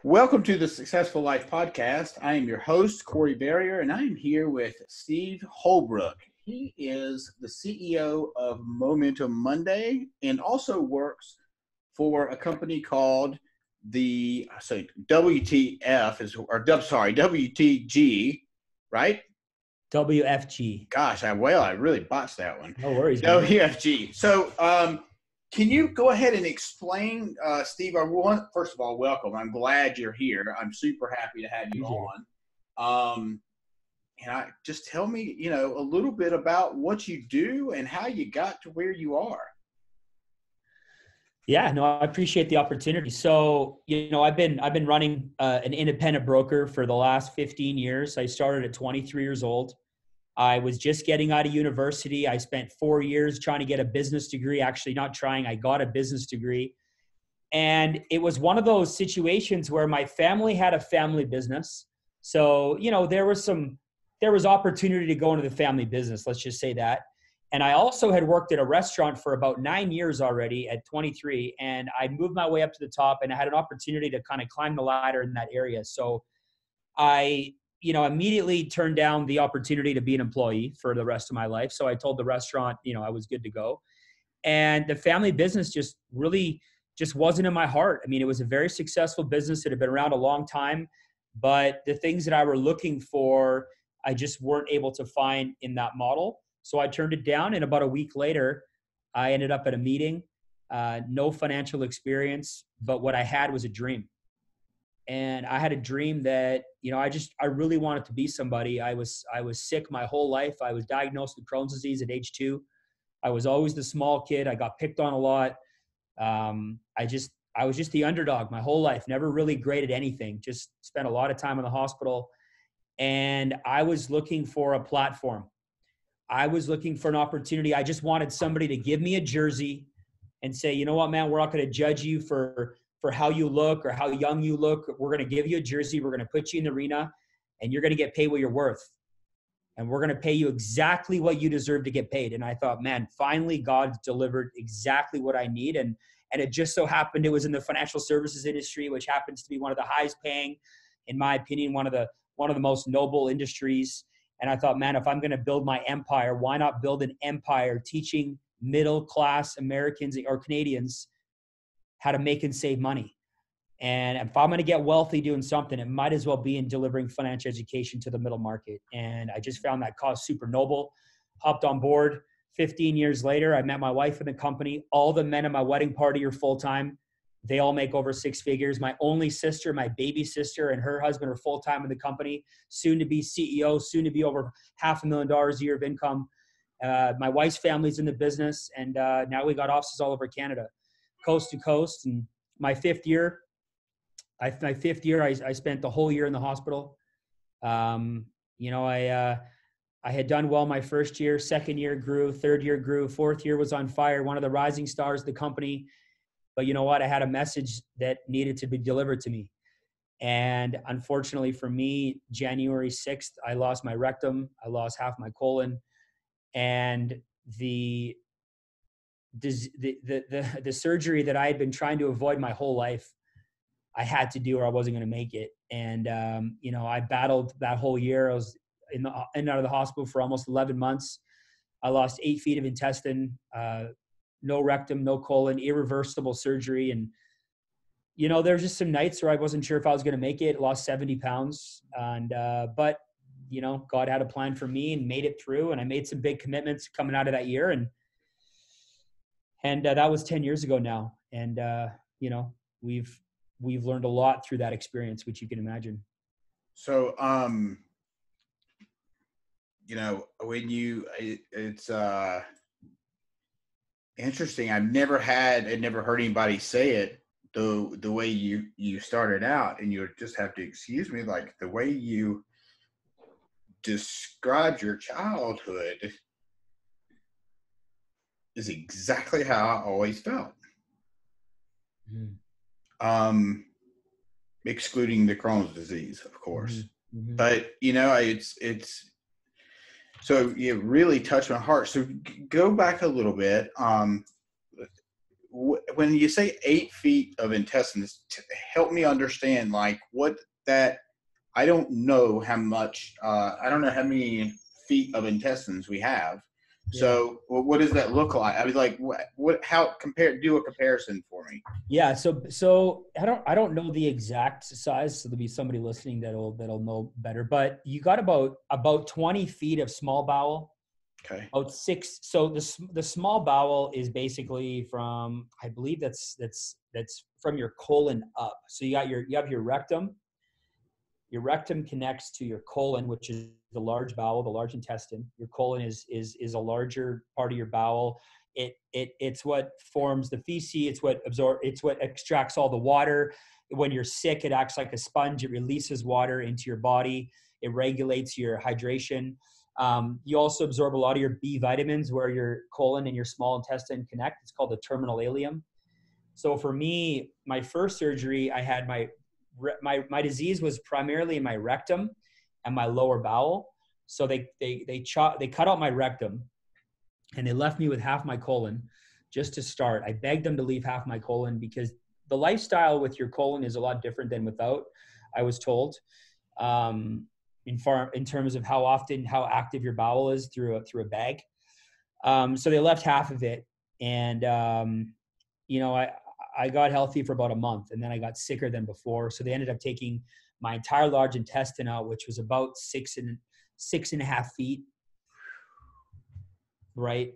Welcome to the Successful Life Podcast. I am your host, Corey Barrier, and I am here with Steve Holbrook. He is the CEO of Momentum Monday and also works for a company called WTG, right? WFG. Gosh, I really botched that one. No worries, man. WFG. So, can you go ahead and explain, Steve? First of all, welcome. I'm glad you're here. I'm super happy to have you on. And just tell me, a little bit about what you do and how you got to where you are. Yeah, no, I appreciate the opportunity. So, I've been running an independent broker for the last 15 years. I started at 23 years old. I was just getting out of university. I spent 4 years trying to get a business degree. Actually, not trying. I got a business degree. And it was one of those situations where my family had a family business. So, there was opportunity to go into the family business. Let's just say that. And I also had worked at a restaurant for about 9 years already at 23. And I moved my way up to the top and I had an opportunity to kind of climb the ladder in that area. So I immediately turned down the opportunity to be an employee for the rest of my life. So I told the restaurant, I was good to go. And the family business just wasn't in my heart. I mean, it was a very successful business. It had been around a long time, but the things that I were looking for, I just weren't able to find in that model. So I turned it down. And about a week later, I ended up at a meeting, no financial experience, but what I had was a dream. And I had a dream that, I really wanted to be somebody. I was sick my whole life. I was diagnosed with Crohn's disease at age 2. I was always the small kid. I got picked on a lot. I was just the underdog my whole life, never really great at anything, just spent a lot of time in the hospital. And I was looking for a platform. I was looking for an opportunity. I just wanted somebody to give me a jersey and say, you know what, man, we're not going to judge you for how you look or how young you look. We're going to give you a jersey. We're going to put you in the arena and you're going to get paid what you're worth. And we're going to pay you exactly what you deserve to get paid. And I thought, man, finally God delivered exactly what I need. And it just so happened it was in the financial services industry, which happens to be one of the highest paying, in my opinion, one of the most noble industries. And I thought, man, if I'm going to build my empire, why not build an empire teaching middle-class Americans or Canadians how to make and save money? And if I'm going to get wealthy doing something, it might as well be in delivering financial education to the middle market. And I just found that cause super noble, hopped on board. 15 years later, I met my wife in the company. All the men at my wedding party are full-time. They all make over 6 figures. My only sister, my baby sister, and her husband are full-time in the company, soon to be CEO, soon to be over $500,000 a year of income. My wife's family's in the business, and now we got offices all over Canada, coast to coast. And my fifth year, I spent the whole year in the hospital. I had done well my first year, second year grew, third year grew, fourth year was on fire, one of the rising stars of the company. But you know what? I had a message that needed to be delivered to me. And unfortunately for me, January 6th, I lost my rectum. I lost half my colon. And the surgery that I had been trying to avoid my whole life, I had to do or I wasn't going to make it. And, I battled that whole year. I was in and out of the hospital for almost 11 months. I lost 8 feet of intestine, no rectum, no colon, irreversible surgery. And, there's just some nights where I wasn't sure if I was going to make it, lost 70 pounds. And, but, God had a plan for me and made it through. And I made some big commitments coming out of that year. And that was 10 years ago now. And, we've learned a lot through that experience, which you can imagine. So, it's interesting. I've never heard anybody say it the way you started out, and you just have to excuse me, like the way you described your childhood is exactly how I always felt. Excluding the Crohn's disease, of course. Mm-hmm. But it's so it really touched my heart. So go back a little bit. when you say 8 feet of intestines, help me understand like what that. I don't know how much. I don't know how many feet of intestines we have. Yeah. So what does that look like? I was like, what? How compare? Do a comparison for me. Yeah. So I don't know the exact size. So there'll be somebody listening that'll know better. But you got about 20 feet of small bowel. Okay. About 6. So the small bowel is basically from, I believe that's from your colon up. So you have your rectum. Your rectum connects to your colon, which is the large bowel, the large intestine. Your colon is a larger part of your bowel. It's what forms the feces. It's what extracts all the water. When you're sick, it acts like a sponge. It releases water into your body. It regulates your hydration. You also absorb a lot of your B vitamins where your colon and your small intestine connect. It's called the terminal ileum. So for me, my first surgery, I had my disease was primarily in my rectum and my lower bowel. So they cut out my rectum and they left me with half my colon just to start. I begged them to leave half my colon because the lifestyle with your colon is a lot different than without, I was told, in terms of how active your bowel is through a bag. So they left half of it. And, I got healthy for about a month and then I got sicker than before. So they ended up taking my entire large intestine out, which was about 6.5 feet, right,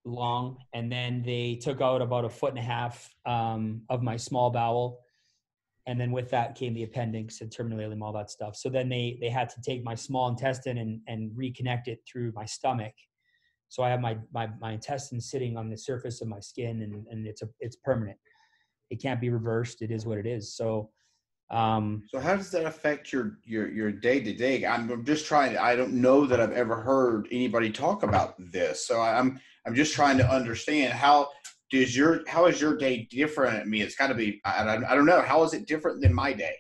long. And then they took out about 1.5 feet of my small bowel. And then with that came the appendix and terminal ileum, all that stuff. So then they had to take my small intestine and reconnect it through my stomach. So I have my intestines sitting on the surface of my skin and it's permanent. It can't be reversed. It is what it is. So So how does that affect your day to day? I'm just trying. I don't know that I've ever heard anybody talk about this. So I'm just trying to understand how is your day different? I mean, it's got to be. I don't know. How is it different than my day?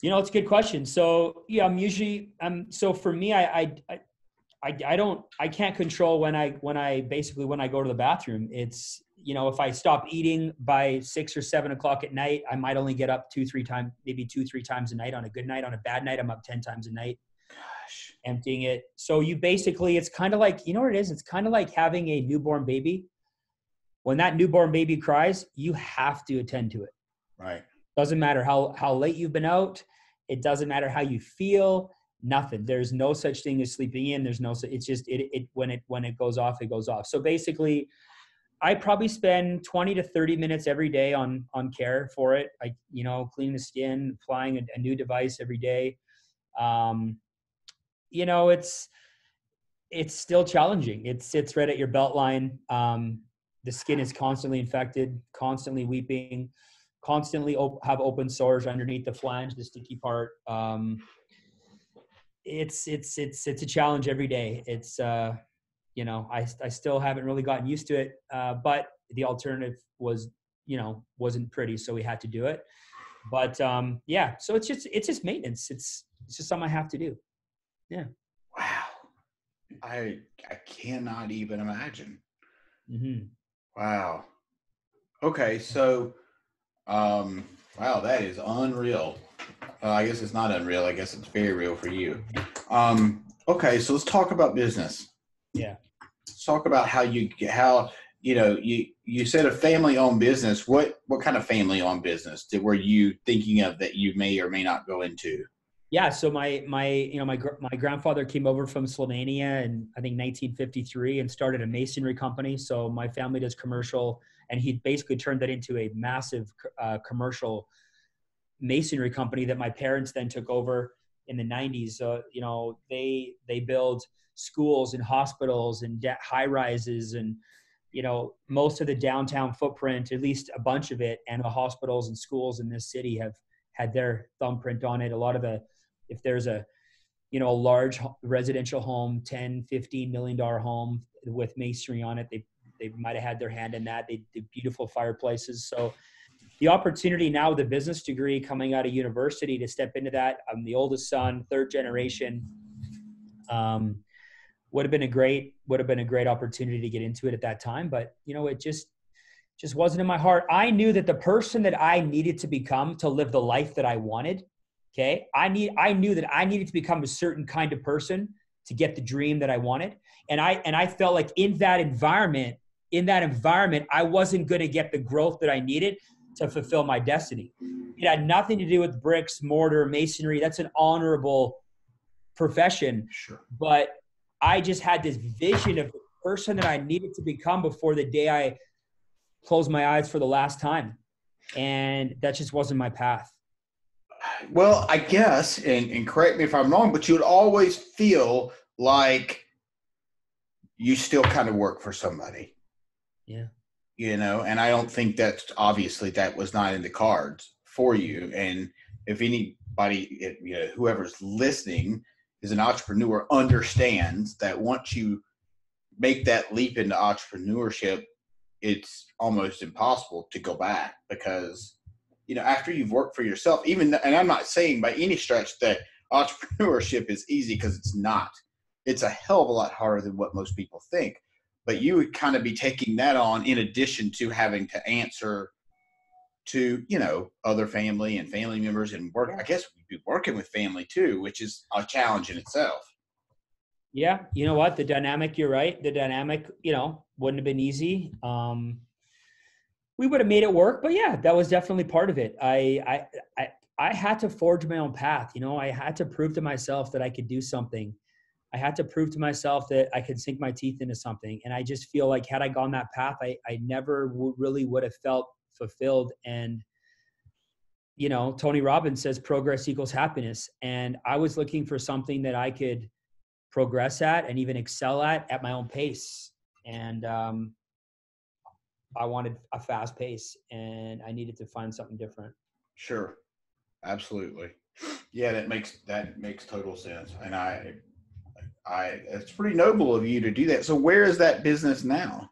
It's a good question. So yeah, so for me, I can't control when I go to the bathroom. It's, if I stop eating by 6 or 7 o'clock at night, I might only get up 2-3 times, maybe 2-3 times a night on a good night. On a bad night, I'm up 10 times a night. Gosh. Emptying it. So it's kind of like, you know what it is? It's kind of like having a newborn baby. When that newborn baby cries, you have to attend to it. Right. Doesn't matter how late you've been out. It doesn't matter how you feel. Nothing. There's no such thing as sleeping in. It's just when it goes off, it goes off. So basically, I probably spend 20 to 30 minutes every day on care for it. Cleaning the skin, applying a new device every day. It's still challenging. It sits right at your belt line. The skin is constantly infected, constantly weeping, constantly have open sores underneath the flange, the sticky part. It's a challenge every day. It's I still haven't really gotten used to it. But the alternative wasn't pretty, so we had to do it. But so it's just maintenance. It's just something I have to do. Yeah. Wow. I cannot even imagine. Mm-hmm. Wow. Okay, so wow, that is unreal. I guess it's not unreal. I guess it's very real for you. Okay, so let's talk about business. Yeah. Let's talk about how you said a family-owned business. What kind of family-owned business were you thinking of that you may or may not go into? Yeah. So my grandfather came over from Slovenia in, I think, 1953 and started a masonry company. So my family does commercial, and he basically turned that into a massive commercial masonry company that my parents then took over in the 90s. They build schools and hospitals and high rises and, most of the downtown footprint, at least a bunch of it, and the hospitals and schools in this city have had their thumbprint on it. A lot of if there's a large residential home, $10-15 million home with masonry on it, they might have had their hand in that. They did beautiful fireplaces. So the opportunity now with a business degree coming out of university to step into that, I'm the oldest son, third generation, would have been a great opportunity to get into it at that time. But, Just wasn't in my heart. I knew that the person that I needed to become to live the life that I wanted, okay, I knew that I needed to become a certain kind of person to get the dream that I wanted. And I felt like in that environment, I wasn't going to get the growth that I needed to fulfill my destiny. It had nothing to do with bricks, mortar, masonry. That's an honorable profession. Sure. But I just had this vision of the person that I needed to become before the day I closed my eyes for the last time. And that just wasn't my path. Well, I guess, and correct me if I'm wrong, but you would always feel like you still kind of work for somebody. Yeah. You know, and I don't think that obviously that was not in the cards for you. And if anybody, you know, whoever's listening is an entrepreneur, understands that once you make that leap into entrepreneurship, it's almost impossible to go back because, you know, after you've worked for yourself, and I'm not saying by any stretch that entrepreneurship is easy, because it's not. It's a hell of a lot harder than what most people think. But you would kind of be taking that on in addition to having to answer to, you know, other family and family members and work. I guess we'd be working with family too, which is a challenge in itself. Yeah. You know what? The dynamic, you're right. The dynamic, you know, wouldn't have been easy. We would have made it work, but yeah, that was definitely part of it. I had to forge my own path. You know, I had to prove to myself that I could do something. I had to prove to myself that I could sink my teeth into something. And I just feel like had I gone that path, I never really would have felt fulfilled. And, you know, Tony Robbins says progress equals happiness. And I was looking for something that I could progress at and even excel at my own pace. And I wanted a fast pace and I needed to find something different. Sure. Absolutely. Yeah, that makes total sense. And it's pretty noble of you to do that. So where is that business now?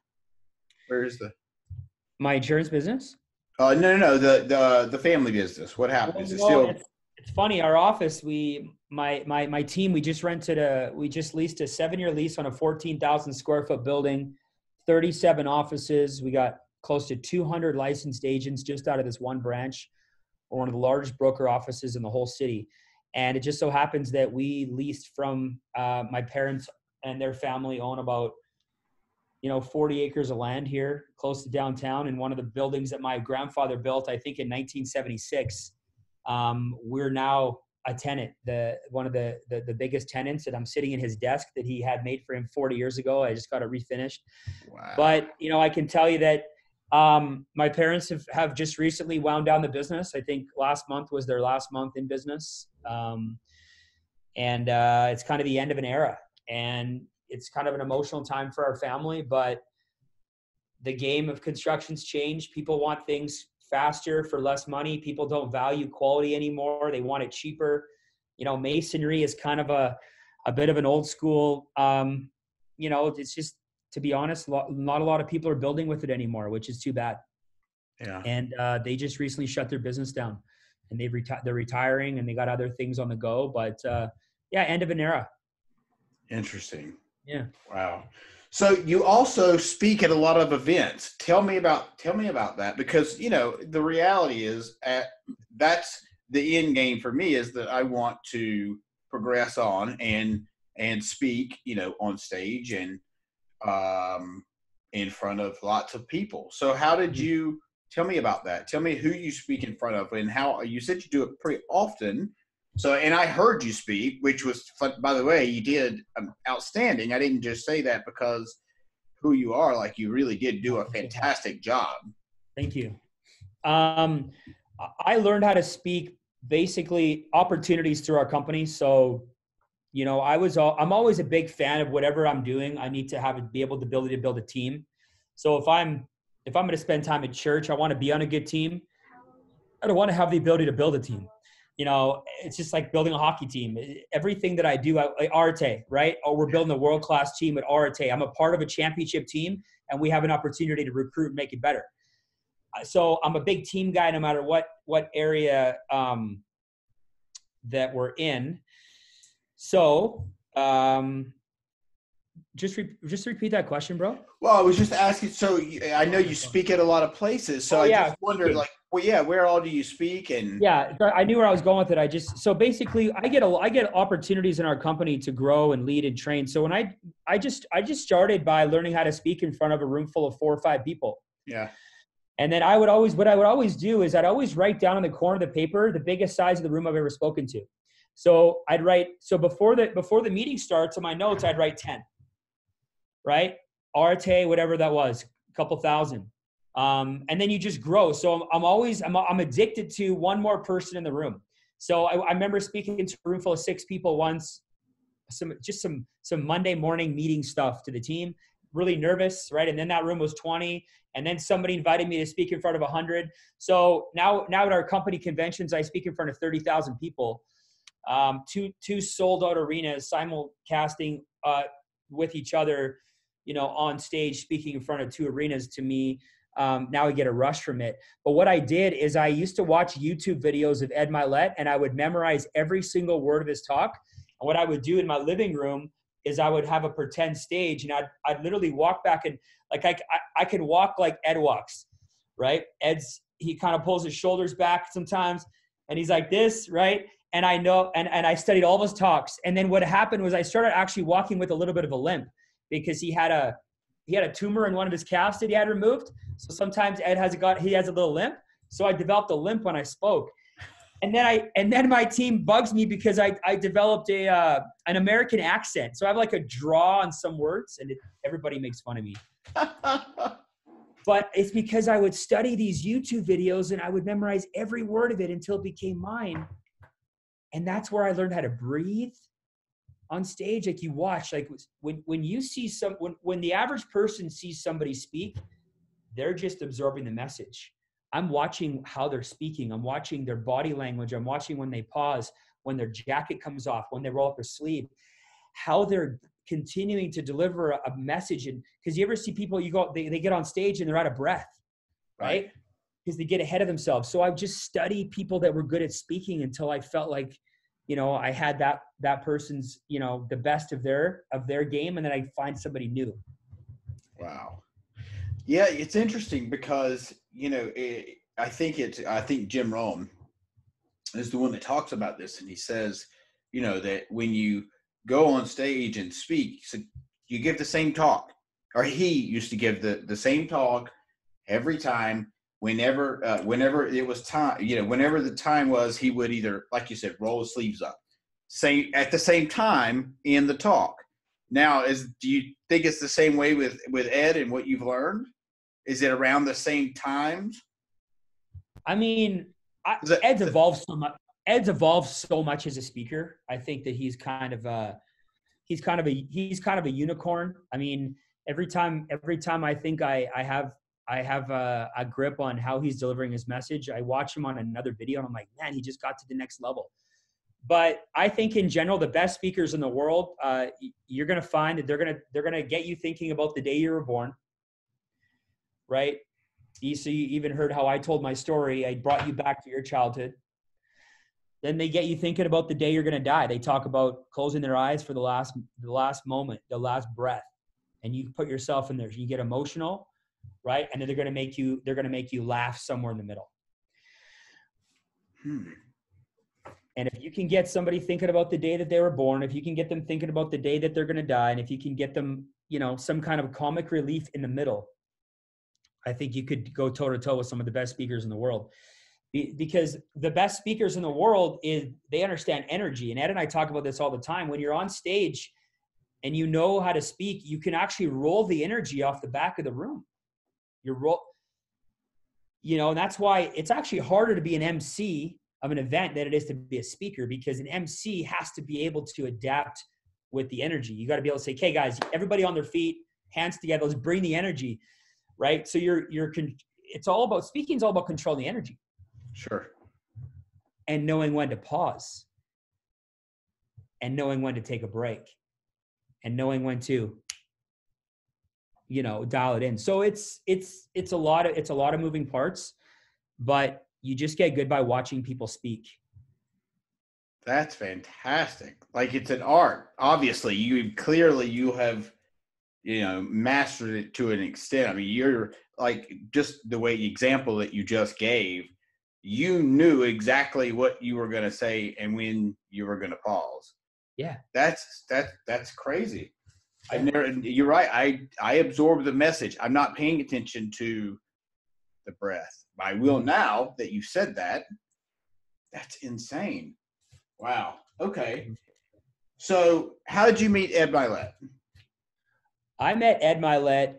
Where is my insurance business? No, the family business. What happened? Is it still? It's funny. Our office, my team, we just leased a 7-year lease on a 14,000 square foot building, 37 offices. We got close to 200 licensed agents just out of this one branch. We're one of the largest broker offices in the whole city. And it just so happens that we leased from my parents, and their family own about, 40 acres of land here close to downtown. And one of the buildings that my grandfather built, I think in 1976, we're now a tenant, one of the biggest tenants, and I'm sitting in his desk that he had made for him 40 years ago. I just got it refinished. Wow. But, I can tell you that my parents have just recently wound down the business. I think last month was their last month in business. And it's kind of the end of an era, and it's kind of an emotional time for our family, but the game of construction's changed. People want things faster for less money. People don't value quality anymore. They want it cheaper. Masonry is kind of a bit of an old school, it's just, to be honest, not a lot of people are building with it anymore, which is too bad. Yeah. And they just recently shut their business down, and they're retiring, and they got other things on the go. But end of an era. Interesting. Yeah. Wow. So you also speak at a lot of events. Tell me about that, because the reality is that's the end game for me, is that I want to progress on and speak, on stage and in front of lots of people. So how did you tell me about that? Tell me who you speak in front of and how. You said you do it pretty often. So, and I heard you speak, which was fun. By the way, you did outstanding. I didn't just say that because who you are, like you really did do a fantastic job. Thank you. I learned how to speak basically opportunities through our company. So, I'm always a big fan of whatever I'm doing. I need to be able the ability to build a team. So if I'm going to spend time at church, I want to be on a good team. I don't want to have the ability to build a team. It's just like building a hockey team. Everything that I do, like Arete, right? Oh, we're building a world-class team at Arete. I'm a part of a championship team, and we have an opportunity to recruit and make it better. So I'm a big team guy, no matter what area that we're in. So just repeat that question, bro. Well, I was just asking. So I know you speak at a lot of places. So I just wondered, like, well, yeah, where all do you speak? And yeah, I knew where I was going with it. So basically, I get opportunities in our company to grow and lead and train. So when I just started by learning how to speak in front of a room full of 4 or 5 people. Yeah. And then what I would always do is I'd always write down in the corner of the paper the biggest size of the room I've ever spoken to. So I'd write. So before the meeting starts, on my notes I'd write 10. Right? Arete, whatever that was, a couple thousand. And then you just grow. So I'm addicted to one more person in the room. So I remember speaking to a room full of 6 people once, some Monday morning meeting stuff to the team, really nervous, right? And then that room was 20. And then somebody invited me to speak in front of 100. So now at our company conventions, I speak in front of 30,000 people, two sold out arenas, simulcasting with each other, on stage, speaking in front of 2 arenas. To me, now I get a rush from it. But what I did is I used to watch YouTube videos of Ed Milet, and I would memorize every single word of his talk. And what I would do in my living room is I would have a pretend stage, and I'd literally walk back, and like I could walk like Ed walks, right? He kind of pulls his shoulders back sometimes, and he's like this, right? And I know, and I studied all of his talks. And then what happened was I started actually walking with a little bit of a limp, because he had a tumor in one of his calves that he had removed. So sometimes Ed has a little limp. So I developed a limp when I spoke. And then my team bugs me because I developed an American accent. So I have like a draw on some words, and everybody makes fun of me. But it's because I would study these YouTube videos and I would memorize every word of it until it became mine. And that's where I learned how to breathe on stage. Like, you watch, like when you see when the average person sees somebody speak, they're just absorbing the message. I'm watching how they're speaking. I'm watching their body language. I'm watching when they pause, when their jacket comes off, when they roll up their sleeve, how they're continuing to deliver a message. And because you ever see people, they get on stage and they're out of breath, right? Because they get ahead of themselves. So I've just studied people that were good at speaking until I felt like, I had that person's, the best of their game. And then I find somebody new. Wow. Yeah, it's interesting because, I think Jim Rohn is the one that talks about this. And he says, that when you go on stage and speak, so you give the same talk, or he used to give the same talk every time. Whenever it was time, whenever the time was, he would either, like you said, roll his sleeves up, say at the same time in the talk. Now, do you think it's the same way with Ed and what you've learned? Is it around the same times? I mean, Ed's evolved so much. Ed's evolved so much as a speaker. I think that he's kind of a unicorn. I mean, every time I think I have a grip on how he's delivering his message, I watch him on another video and I'm like, man, he just got to the next level. But I think in general, the best speakers in the world, you're going to find that they're going to get you thinking about the day you were born, right? So you even heard how I told my story. I brought you back to your childhood. Then they get you thinking about the day you're going to die. They talk about closing their eyes for the last moment, the last breath, and you put yourself in there. You get emotional, right? And then they're going to make you laugh somewhere in the middle. And if you can get somebody thinking about the day that they were born, if you can get them thinking about the day that they're going to die, and if you can get them, some kind of comic relief in the middle, I think you could go toe to toe with some of the best speakers in the world. Because the best speakers in the world they understand energy. And Ed and I talk about this all the time. When you're on stage and you know how to speak, you can actually roll the energy off the back of the room. And that's why it's actually harder to be an MC of an event than it is to be a speaker, because an MC has to be able to adapt with the energy. You got to be able to say, okay, guys, everybody on their feet, hands together, let's bring the energy, right? So it's all about, speaking is all about controlling the energy. Sure. And knowing when to pause, and knowing when to take a break, and knowing when to, dial it in. So it's a lot of moving parts, but you just get good by watching people speak. That's fantastic. Like, it's an art. Obviously, you have mastered it to an extent. I mean, you're like, just the example that you just gave, you knew exactly what you were going to say and when you were going to pause. Yeah. That's crazy. You're right. I absorb the message. I'm not paying attention to the breath. I will now that you said that. That's insane. Wow. Okay. So how did you meet Ed Milet? I met Ed Milet.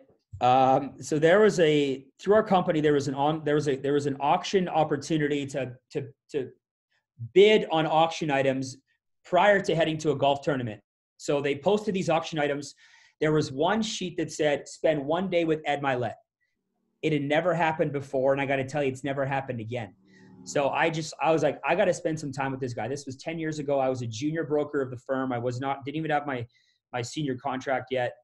So there was through our company, there was an auction opportunity to bid on auction items prior to heading to a golf tournament. So they posted these auction items. There was one sheet that said, spend one day with Ed Milet. It had never happened before. And I got to tell you, it's never happened again. So I was like, I got to spend some time with this guy. This was 10 years ago. I was a junior broker of the firm. Didn't even have my senior contract yet.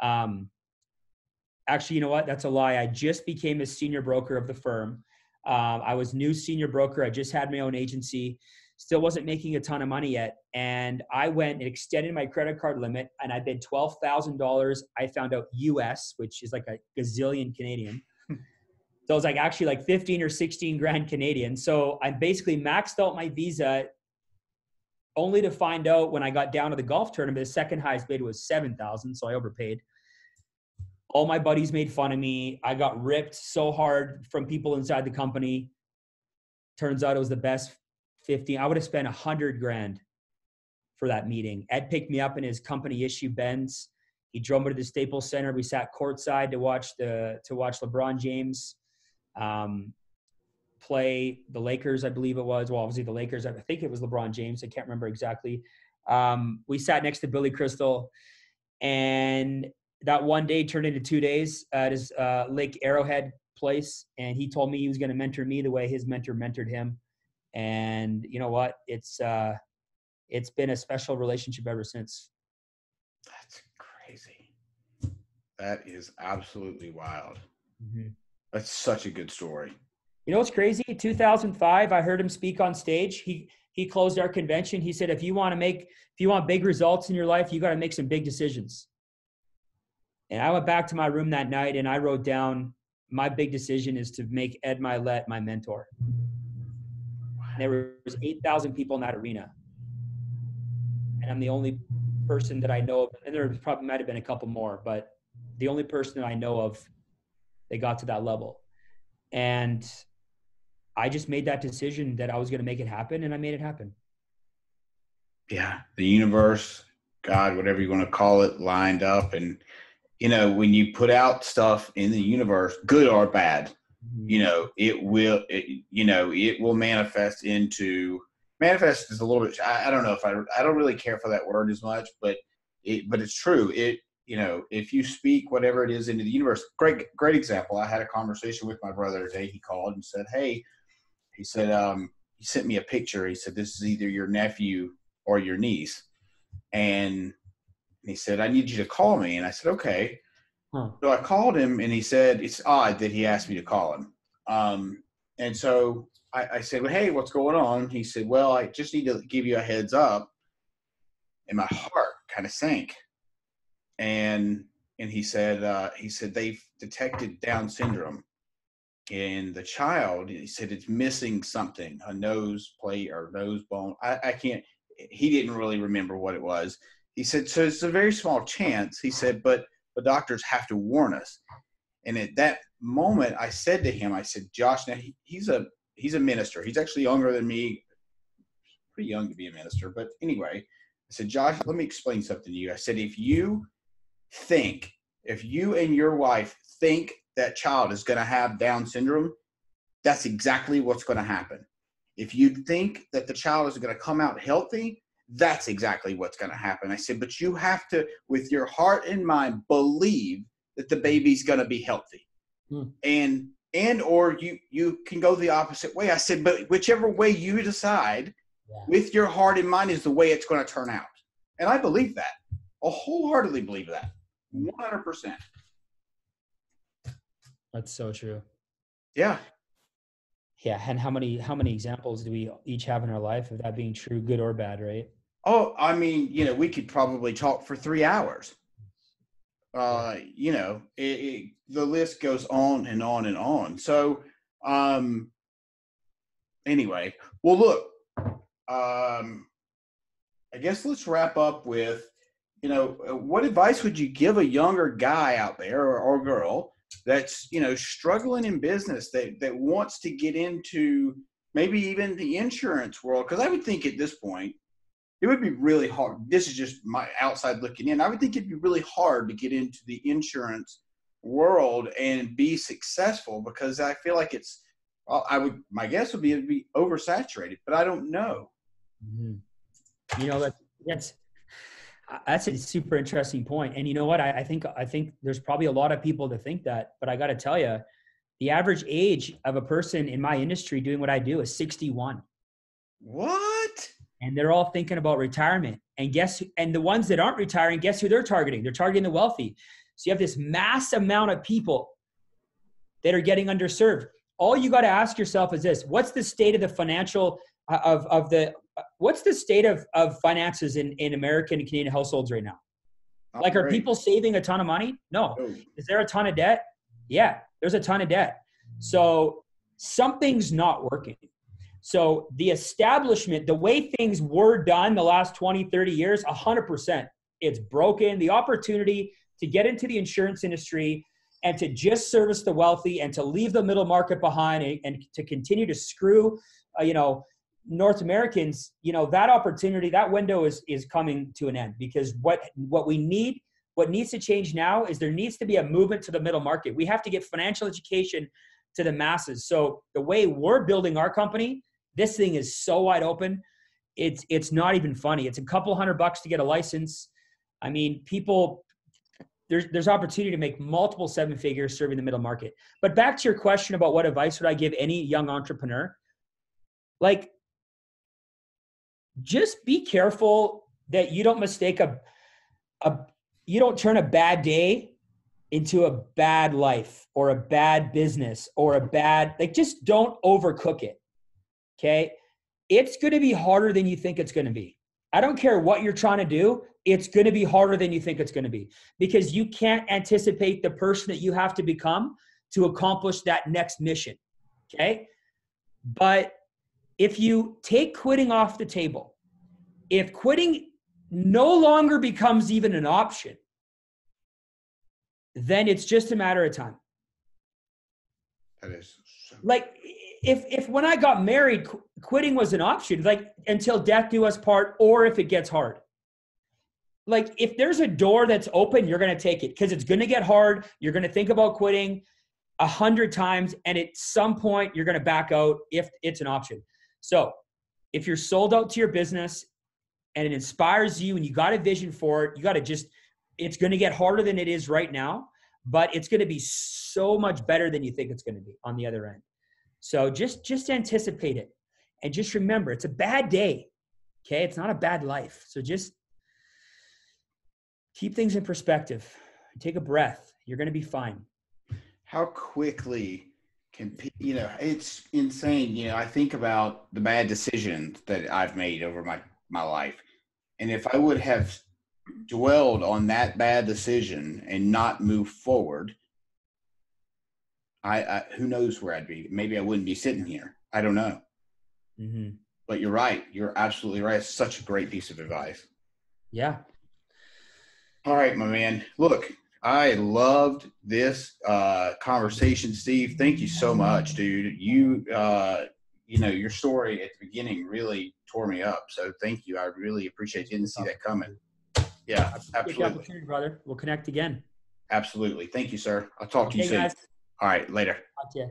Actually, you know what? That's a lie. I just became a senior broker of the firm. I was new senior broker. I just had my own agency. Still wasn't making a ton of money yet. And I went and extended my credit card limit, and I bid $12,000. I found out US, which is like a gazillion Canadian. So it was like actually like 15 or 16 grand Canadian. So I basically maxed out my visa, only to find out when I got down to the golf tournament, the second highest bid was 7,000. So I overpaid. All my buddies made fun of me. I got ripped so hard from people inside the company. Turns out it was the best 15. I would have spent 100 grand for that meeting. Ed picked me up in his company issue Benz. He drove me to the Staples Center. We sat courtside to watch LeBron James play the Lakers, I believe it was. Well, obviously the Lakers. I think it was LeBron James. I can't remember exactly. We sat next to Billy Crystal, and that one day turned into 2 days at his Lake Arrowhead place. And he told me he was going to mentor me the way his mentor mentored him. And you know what? It's been a special relationship ever since. That's crazy. That is absolutely wild. Mm-hmm. That's such a good story. You know what's crazy? 2005, I heard him speak on stage. He closed our convention. He said, if you want big results in your life, you got to make some big decisions. And I went back to my room that night and I wrote down, my big decision is to make Ed Milet my mentor. And there was 8,000 people in that arena. And I'm the only person that I know of, and there probably might have been a couple more, but the only person that I know of that got to that level. And I just made that decision that I was going to make it happen, and I made it happen. Yeah, the universe, God, whatever you want to call it, lined up. And, when you put out stuff in the universe, good or bad, it will manifest is a little bit, I don't know if I don't really care for that word as much, but it's true. If you speak whatever it is into the universe, great example. I had a conversation with my brother today. He called and said, hey, he said, he sent me a picture. He said, this is either your nephew or your niece. And he said, I need you to call me. And I said, okay. Huh. So I called him and he said, it's odd that he asked me to call him. And so I said, well, hey, what's going on? He said, well, I just need to give you a heads up. And my heart kind of sank. And he said they've detected Down syndrome in the child. He said it's missing something, a nose plate or nose bone. I can't. He didn't really remember what it was. He said, so it's a very small chance. He said, but the doctors have to warn us. And at that moment, I said to him, I said, Josh, now he's a minister. He's actually younger than me, pretty young to be a minister. But anyway, I said, Josh, let me explain something to you. I said, if you and your wife think that child is going to have Down syndrome, that's exactly what's going to happen. If you think that the child is going to come out healthy, that's exactly what's going to happen. I said, but you have to, with your heart and mind, believe that the baby's going to be healthy. And or you can go the opposite way. I said, but whichever way you decide, with your heart and mind is the way it's going to turn out. And I believe that. I wholeheartedly believe that. 100%. That's so true. Yeah. Yeah. And how many examples do we each have in our life of that being true, good or bad, right? Oh, I mean, we could probably talk for 3 hours You know, the list goes on and on and on. So, anyway, well, look, I guess let's wrap up with, you know, what advice would you give a younger guy out there or girl that's, you know, struggling in business that wants to get into maybe even the insurance world? Because I would think at this point, it would be really hard. This is just my outside looking in. I would think it'd be really hard to get into the insurance world and be successful, because I feel like it's, my guess would be it'd be oversaturated, but I don't know. Mm-hmm. You know, that's a super interesting point. And you know what? I think there's probably a lot of people that think that, but I got to tell you, the average age of a person in my industry doing what I do is 61. What? And they're all thinking about retirement. And the ones that aren't retiring, guess who they're targeting? They're targeting the wealthy. So you have this mass amount of people that are getting underserved. All you got to ask yourself is this: what's the state of the financial what's the state of finances in American and Canadian households right now? Like, are people saving a ton of money? No. Is there a ton of debt? Yeah, there's a ton of debt. So something's not working. So the establishment, the way things were done the last 20, 30 years, 100%, it's broken. The opportunity to get into the insurance industry and to just service the wealthy and to leave the middle market behind and to continue to screw, North Americans, that opportunity, that window is coming to an end, because what needs to change now is there needs to be a movement to the middle market. We have to get financial education to the masses. So the way we're building our company, this thing is so wide open. It's not even funny. It's a couple $100 to get a license. I mean, there's opportunity to make multiple 7 figures serving the middle market. But back to your question about what advice would I give any young entrepreneur? Like, just be careful that you don't mistake you don't turn a bad day into a bad life or a bad business or just don't overcook it. Okay. It's going to be harder than you think it's going to be. I don't care what you're trying to do. It's going to be harder than you think it's going to be, because you can't anticipate the person that you have to become to accomplish that next mission. Okay. But if you take quitting off the table, if quitting no longer becomes even an option, then it's just a matter of time. That is like, if when I got married, quitting was an option, like until death do us part, or if it gets hard. Like, if there's a door that's open, you're going to take it, because it's going to get hard. You're going to think about quitting 100 times. And at some point you're going to back out if it's an option. So if you're sold out to your business and it inspires you and you got a vision for it, you got to it's going to get harder than it is right now, but it's going to be so much better than you think it's going to be on the other end. So just anticipate it, and just remember, it's a bad day. Okay. It's not a bad life. So just keep things in perspective. Take a breath. You're going to be fine. How quickly it's insane. I think about the bad decisions that I've made over my life. And if I would have dwelled on that bad decision and not moved forward, I who knows where I'd be. Maybe I wouldn't be sitting here. I don't know. Mm-hmm. But you're right. You're absolutely right. It's such a great piece of advice. Yeah. All right, my man. Look, I loved this conversation, Steve. Thank you so much, dude. Your story at the beginning really tore me up. So thank you. I really appreciate you. Didn't see that coming. Yeah, absolutely. Opportunity, brother. We'll connect again. Absolutely. Thank you, sir. I'll talk to you soon. Guys. All right, later. Talk to you.